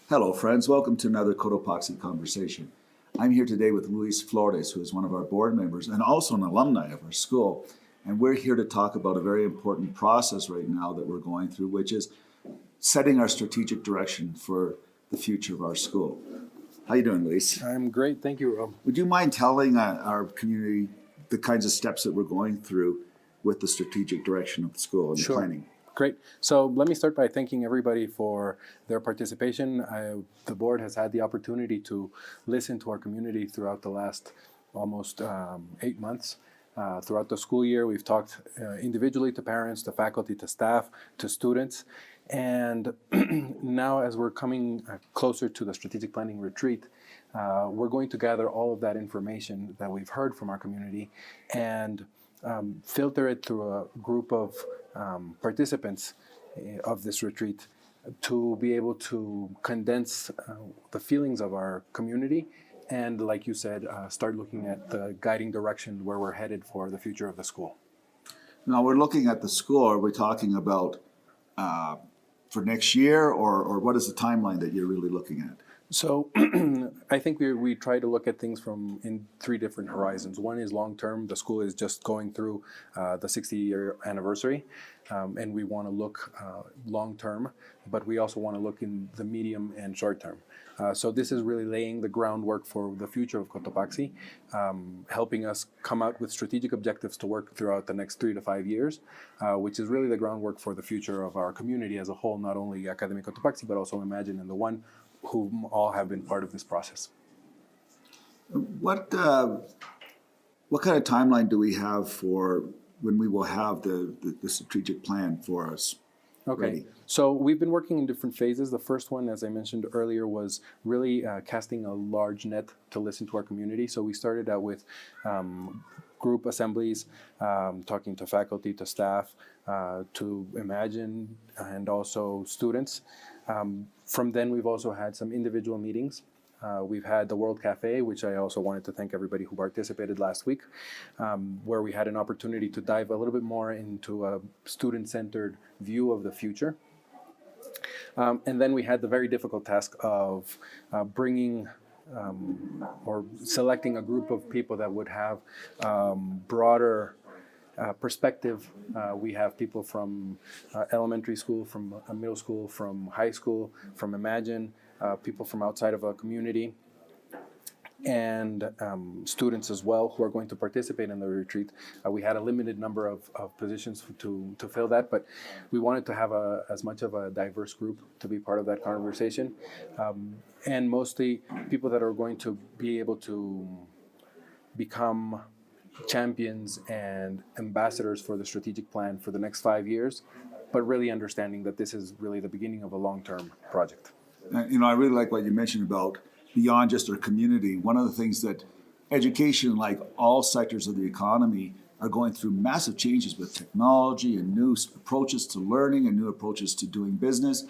Hello, friends. Welcome to another Cotopaxi conversation. I'm here today with Luis Flores, who is one of our board members and also an alumni of our school. And we're here to talk about a very important process right now that we're going through, which is setting our strategic direction for the future of our school. How you doing, Luis? I'm great. Thank you, Rob. Would you mind telling our community the kinds of steps that we're going through with the strategic direction of the school and the planning? Great. So let me start by thanking everybody for their participation. The board has had the opportunity to listen to our community throughout the last almost 8 months. Throughout the school year, we've talked individually to parents, to faculty, to staff, to students. And now as we're coming closer to the strategic planning retreat, we're going to gather all of that information that we've heard from our community and filter it through a group of participants of this retreat to be able to condense the feelings of our community and, like you said, start looking at the guiding direction where we're headed for the future of the school. Now, we're looking at the school. Are we talking about for next year, or what is the timeline that you're really looking at? So I think we try to look at things in 3 different horizons. One is long-term. The school is just going through the 60-year anniversary, and we want to look long-term, but we also want to look in the medium and short-term. So this is really laying the groundwork for the future of Cotopaxi, helping us come out with strategic objectives to work throughout the next 3 to 5 years, which is really the groundwork for the future of our community as a whole, not only Academy Cotopaxi, but also Imagine and the One, whom all have been part of this process. What kind of timeline do we have for when we will have the strategic plan for us? Okay, ready? So we've been working in different phases. The first one, as I mentioned earlier, was really casting a large net to listen to our community. So we started out with group assemblies, talking to faculty, to staff, to Imagine, and also students. From then, we've also had some individual meetings. We've had the World Cafe, which I also wanted to thank everybody who participated last week, where we had an opportunity to dive a little bit more into a student-centered view of the future. And then we had the very difficult task of bringing or selecting a group of people that would have broader perspective. We have people from elementary school, from middle school, from high school, from Imagine, people from outside of a community, and students as well who are going to participate in the retreat. We had a limited number of positions to fill that, but we wanted to have as much of a diverse group to be part of that conversation, and mostly people that are going to be able to become champions and ambassadors for the strategic plan for the next 5 years, but really understanding that this is really the beginning of a long-term project. I really like what you mentioned about beyond just our community. One of the things that education, like all sectors of the economy, are going through massive changes with technology and new approaches to learning and new approaches to doing business.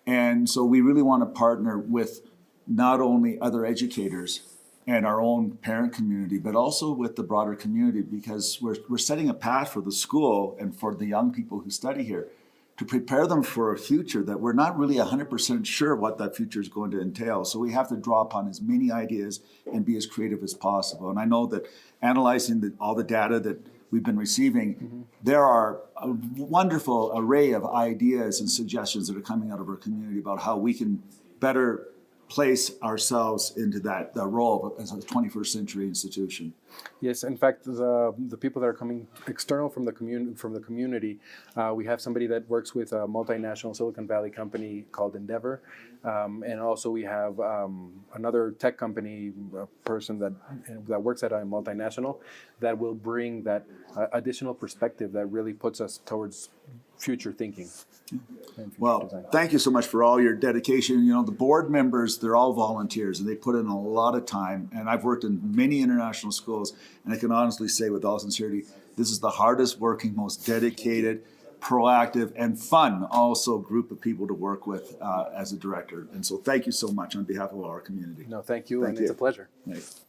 And so we really want to partner with not only other educators and our own parent community, but also with the broader community, because we're setting a path for the school and for the young people who study here to prepare them for a future that we're not really 100% sure what that future is going to entail. So we have to draw upon as many ideas and be as creative as possible. And I know that analyzing all the data that we've been receiving, there are a wonderful array of ideas and suggestions that are coming out of our community about how we can better place ourselves into that role as a 21st century institution. Yes, in fact, the people that are coming external from the community, we have somebody that works with a multinational Silicon Valley company called Endeavor, and also we have another tech company person that works at a multinational that will bring that additional perspective that really puts us towards future thinking. Well, thank you so much for all your dedication. The board members, they're all volunteers, and they put in a lot of time. And I've worked in many international schools, and I can honestly say with all sincerity, this is the hardest working, most dedicated, proactive, and fun also group of people to work with as a director. And so thank you so much on behalf of our community. No, thank you, and it's a pleasure. Thanks.